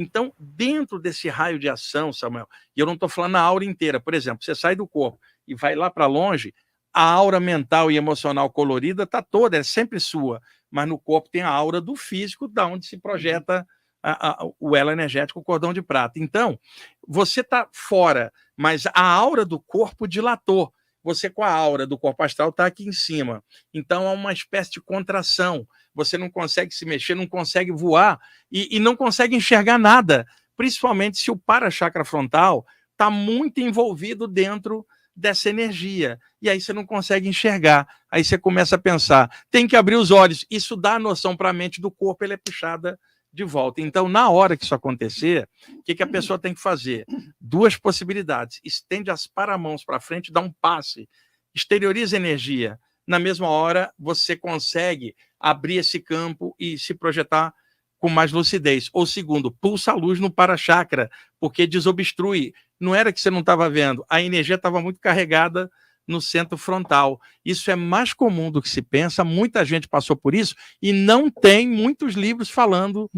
Então, dentro desse raio de ação, Samuel, e eu não estou falando a aura inteira, por exemplo, você sai do corpo e vai lá para longe, a aura mental e emocional colorida está toda, é sempre sua, mas no corpo tem a aura do físico, da onde se projeta o elo energético, o cordão de prata. Então, você está fora, mas a aura do corpo dilatou. Você com a aura do corpo astral está aqui em cima. Então, há uma espécie de contração. Você não consegue se mexer, não consegue voar e não consegue enxergar nada, principalmente se o para-chakra frontal está muito envolvido dentro dessa energia. E aí você não consegue enxergar. Aí você começa a pensar, tem que abrir os olhos. Isso dá a noção para a mente do corpo, ela é puxada de volta. Então, na hora que isso acontecer, o que a pessoa tem que fazer? Duas possibilidades. Estende as paramãos para frente, dá um passe, exterioriza energia. Na mesma hora, você consegue abrir esse campo e se projetar com mais lucidez. Ou segundo, pulsa a luz no para-chakra, porque desobstrui. Não era que você não estava vendo, a energia estava muito carregada no centro frontal. Isso é mais comum do que se pensa, muita gente passou por isso e não tem muitos livros falando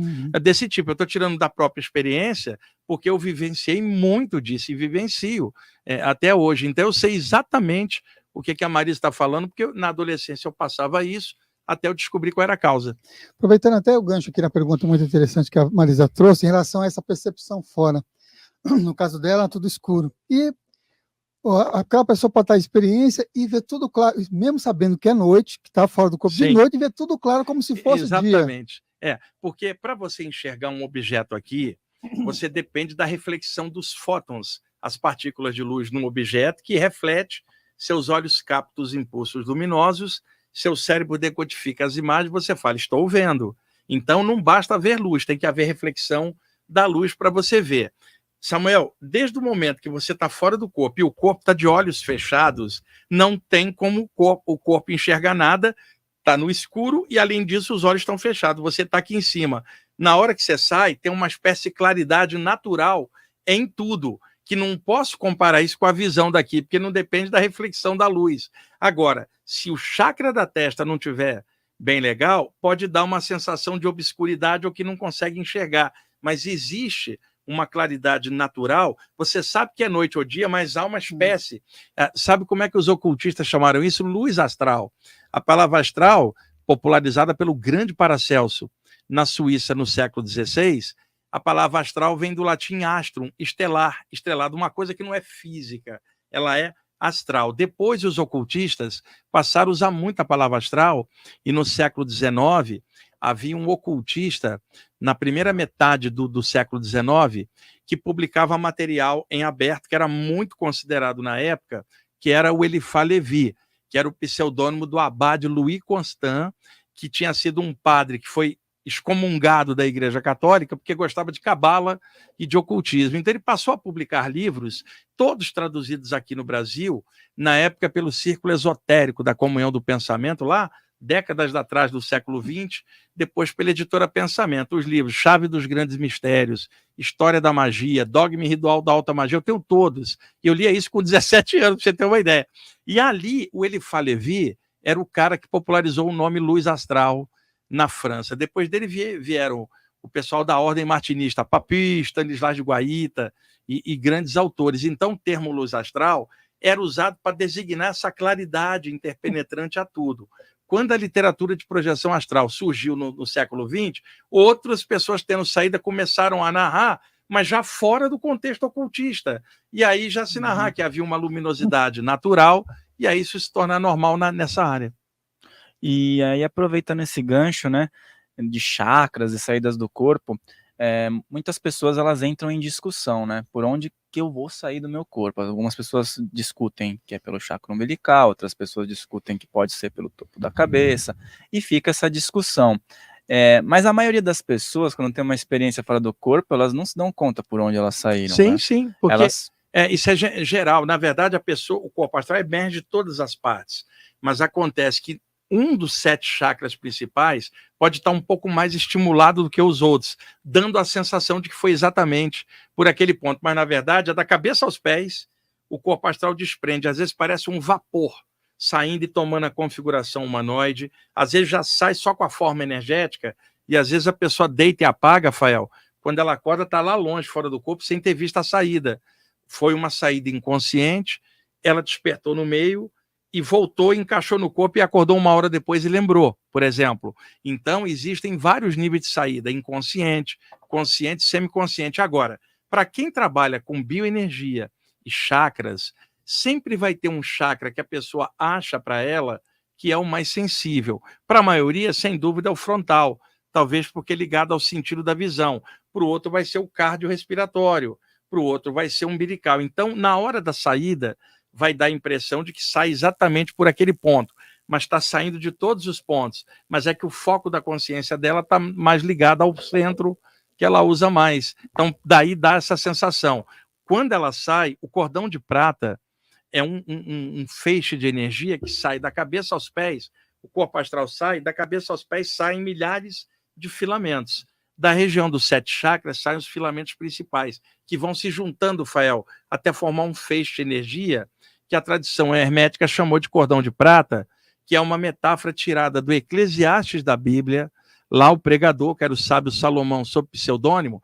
desse tipo. Eu estou tirando da própria experiência, porque eu vivenciei muito disso e vivencio até hoje. Então eu sei exatamente o que a Marisa está falando, porque na adolescência eu passava isso, até eu descobrir qual era a causa. Aproveitando até o gancho aqui na pergunta muito interessante que a Marisa trouxe, em relação a essa percepção fora. No caso dela, tudo escuro. E aquela pessoa pode estar em experiência e ver tudo claro, mesmo sabendo que é noite, que está fora do corpo de noite, e ver tudo claro como se fosse dia. Exatamente. Porque para você enxergar um objeto aqui, você depende da reflexão dos fótons, as partículas de luz num objeto que reflete, seus olhos captam os impulsos luminosos, seu cérebro decodifica as imagens, você fala, estou vendo. Então não basta ver luz, tem que haver reflexão da luz para você ver. Samuel, desde o momento que você está fora do corpo e o corpo está de olhos fechados, não tem como o corpo enxergar nada, está no escuro e, além disso, os olhos estão fechados. Você está aqui em cima. Na hora que você sai, tem uma espécie de claridade natural em tudo, que não posso comparar isso com a visão daqui, porque não depende da reflexão da luz. Agora, se o chakra da testa não tiver bem legal, pode dar uma sensação de obscuridade ou que não consegue enxergar. Mas existe uma claridade natural, você sabe que é noite ou dia, mas há uma espécie, sabe como é que os ocultistas chamaram isso? Luz astral. A palavra astral, popularizada pelo grande Paracelso, na Suíça, no século XVI, a palavra astral vem do latim astrum, estelar, estrelado, uma coisa que não é física, ela é astral. Depois os ocultistas passaram a usar muito a palavra astral, e no século XIX, havia um ocultista, na primeira metade do século XIX, que publicava material em aberto, que era muito considerado na época, que era o Eliphas Levi, que era o pseudônimo do abade Louis Constant, que tinha sido um padre que foi excomungado da Igreja Católica porque gostava de cabala e de ocultismo. Então ele passou a publicar livros, todos traduzidos aqui no Brasil, na época pelo Círculo Esotérico da Comunhão do Pensamento, lá, décadas atrás do século XX, depois pela editora Pensamento, os livros Chave dos Grandes Mistérios, História da Magia, Dogma e Ritual da Alta Magia, eu tenho todos. Eu lia isso com 17 anos, para você ter uma ideia. E ali, o Eliphas Levi era o cara que popularizou o nome luz astral na França. Depois dele vieram o pessoal da Ordem Martinista, Papi, Stanislas de Guaita e grandes autores. Então, o termo luz astral era usado para designar essa claridade interpenetrante a tudo. Quando a literatura de projeção astral surgiu no século XX, outras pessoas tendo saída começaram a narrar, mas já fora do contexto ocultista. E aí já se narrar que havia uma luminosidade natural, e aí isso se torna normal nessa área. E aí, aproveitando esse gancho, né, de chakras e saídas do corpo, muitas pessoas elas entram em discussão, né, por onde que eu vou sair do meu corpo. Algumas pessoas discutem que é pelo chakra umbilical, outras pessoas discutem que pode ser pelo topo da cabeça, e fica essa discussão. Mas a maioria das pessoas, quando tem uma experiência fora do corpo, elas não se dão conta por onde elas saíram. Sim, né? sim, porque isso é geral. Na verdade, o corpo astral emerge de todas as partes, mas acontece que um dos 7 chakras principais pode estar um pouco mais estimulado do que os outros, dando a sensação de que foi exatamente por aquele ponto. Mas, na verdade, é da cabeça aos pés, o corpo astral desprende. Às vezes parece um vapor saindo e tomando a configuração humanoide. Às vezes já sai só com a forma energética e, às vezes, a pessoa deita e apaga, Rafael, Quando ela acorda, está lá longe, fora do corpo, sem ter visto a saída. Foi uma saída inconsciente, ela despertou no meio e voltou, encaixou no corpo e acordou 1 hora depois e lembrou, por exemplo. Então, existem vários níveis de saída, inconsciente, consciente, semiconsciente. Agora, para quem trabalha com bioenergia e chakras, sempre vai ter um chakra que a pessoa acha para ela que é o mais sensível. Para a maioria, sem dúvida, é o frontal, talvez porque é ligado ao sentido da visão. Para o outro vai ser o cardiorrespiratório, para o outro vai ser o umbilical. Então, na hora da saída, vai dar a impressão de que sai exatamente por aquele ponto, mas está saindo de todos os pontos. Mas é que o foco da consciência dela está mais ligado ao centro que ela usa mais. Então, daí dá essa sensação. Quando ela sai, o cordão de prata é um feixe de energia que sai da cabeça aos pés, o corpo astral sai, da cabeça aos pés saem milhares de filamentos. Da região dos 7 chakras saem os filamentos principais, que vão se juntando, Fael, até formar um feixe de energia que a tradição hermética chamou de cordão de prata, que é uma metáfora tirada do Eclesiastes da Bíblia. Lá o pregador, que era o sábio Salomão, sob pseudônimo,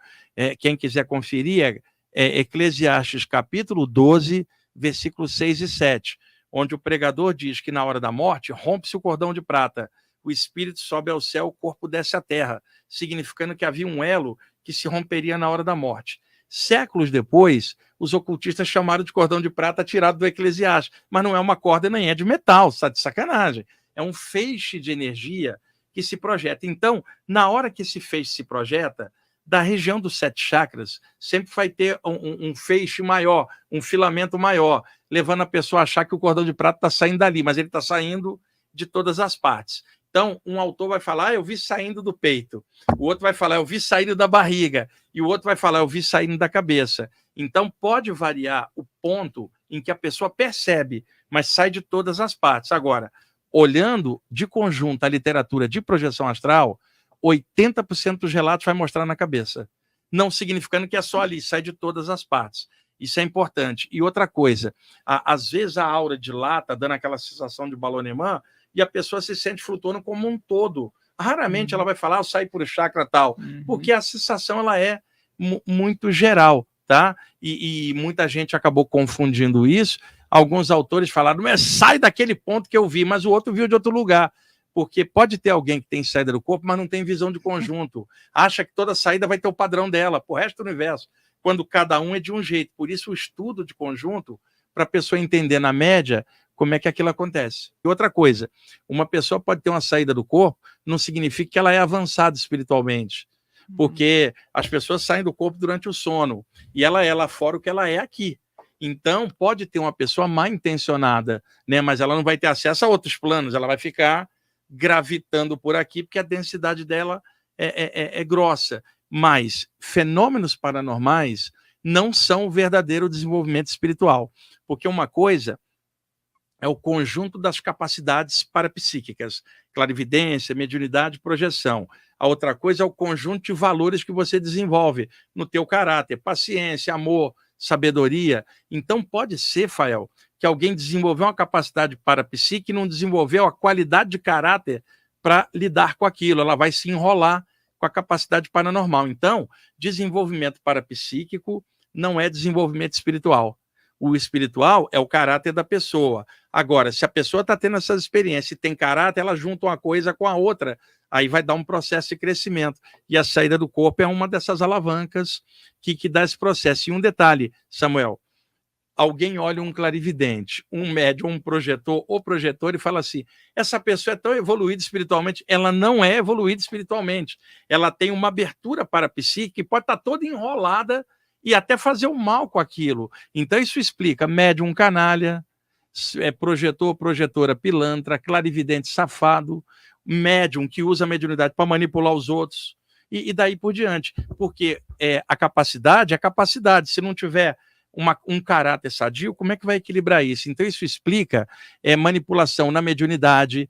quem quiser conferir, é Eclesiastes capítulo 12, versículos 6 e 7, onde o pregador diz que na hora da morte rompe-se o cordão de prata, o espírito sobe ao céu, o corpo desce à terra, significando que havia um elo que se romperia na hora da morte. Séculos depois, os ocultistas chamaram de cordão de prata tirado do Eclesiastes, mas não é uma corda nem é de metal, está de sacanagem. É um feixe de energia que se projeta. Então, na hora que esse feixe se projeta, da região dos 7 chakras, sempre vai ter um feixe maior, um filamento maior, levando a pessoa a achar que o cordão de prata está saindo dali, mas ele está saindo de todas as partes. Então, um autor vai falar, eu vi saindo do peito. O outro vai falar, eu vi saindo da barriga. E o outro vai falar, eu vi saindo da cabeça. Então, pode variar o ponto em que a pessoa percebe, mas sai de todas as partes. Agora, olhando de conjunto a literatura de projeção astral, 80% dos relatos vai mostrar na cabeça. Não significando que é só ali, sai de todas as partes. Isso é importante. E outra coisa, às vezes a aura dilata, dando aquela sensação de balonemã, e a pessoa se sente flutuando como um todo. Raramente ela vai falar, eu saí por chakra tal, porque a sensação ela é muito geral, tá? E muita gente acabou confundindo isso. Alguns autores falaram, mas sai daquele ponto que eu vi, mas o outro viu de outro lugar. Porque pode ter alguém que tem saída do corpo, mas não tem visão de conjunto. Acha que toda saída vai ter o padrão dela, pro resto do universo, quando cada um é de um jeito. Por isso o estudo de conjunto, para a pessoa entender na média como é que aquilo acontece. E outra coisa, uma pessoa pode ter uma saída do corpo, não significa que ela é avançada espiritualmente, porque as pessoas saem do corpo durante o sono, e ela é lá fora o que ela é aqui. Então, pode ter uma pessoa mal intencionada, né? Mas ela não vai ter acesso a outros planos, ela vai ficar gravitando por aqui, porque a densidade dela é grossa. Mas fenômenos paranormais não são o verdadeiro desenvolvimento espiritual, porque uma coisa é o conjunto das capacidades parapsíquicas, clarividência, mediunidade, projeção. A outra coisa é o conjunto de valores que você desenvolve no teu caráter, paciência, amor, sabedoria. Então pode ser, Fael, que alguém desenvolveu uma capacidade parapsíquica e não desenvolveu a qualidade de caráter para lidar com aquilo. Ela vai se enrolar com a capacidade paranormal. Então, desenvolvimento parapsíquico não é desenvolvimento espiritual. O espiritual é o caráter da pessoa. Agora, se a pessoa está tendo essas experiências e tem caráter, ela junta uma coisa com a outra, aí vai dar um processo de crescimento. E a saída do corpo é uma dessas alavancas que dá esse processo. E um detalhe, Samuel, alguém olha um clarividente, um médium, um projetor ou projetor e fala assim, essa pessoa é tão evoluída espiritualmente. Ela não é evoluída espiritualmente. Ela tem uma abertura parapsíquica e pode estar toda enrolada e até fazer um mal com aquilo. Então isso explica médium canalha, projetor, projetora pilantra, clarividente safado, médium que usa a mediunidade para manipular os outros e daí por diante. Porque a capacidade é a capacidade. Se não tiver um caráter sadio, como é que vai equilibrar isso? Então isso explica manipulação na mediunidade,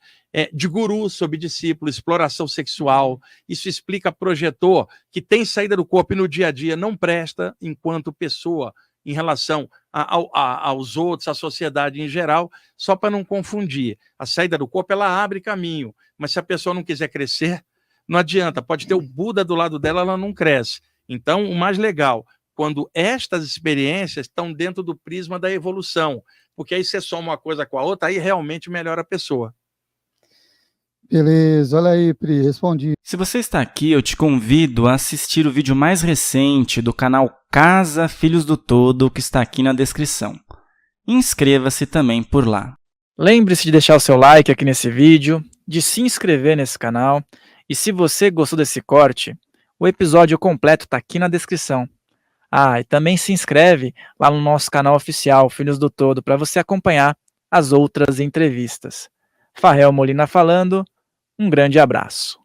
de guru sobre discípulo, exploração sexual. Isso explica projetor que tem saída do corpo e no dia a dia não presta enquanto pessoa em relação aos outros, à sociedade em geral, só para não confundir. A saída do corpo, ela abre caminho, mas se a pessoa não quiser crescer, não adianta. Pode ter o Buda do lado dela, ela não cresce. Então, o mais legal, quando estas experiências estão dentro do prisma da evolução, porque aí você soma uma coisa com a outra, aí realmente melhora a pessoa. Beleza, olha aí, Pri, respondi. Se você está aqui, eu te convido a assistir o vídeo mais recente do canal Casa Filhos do Todo, que está aqui na descrição. Inscreva-se também por lá. Lembre-se de deixar o seu like aqui nesse vídeo, de se inscrever nesse canal, e se você gostou desse corte, o episódio completo está aqui na descrição. Ah, e também se inscreve lá no nosso canal oficial, Filhos do Todo, para você acompanhar as outras entrevistas. Farrell Molina falando, um grande abraço.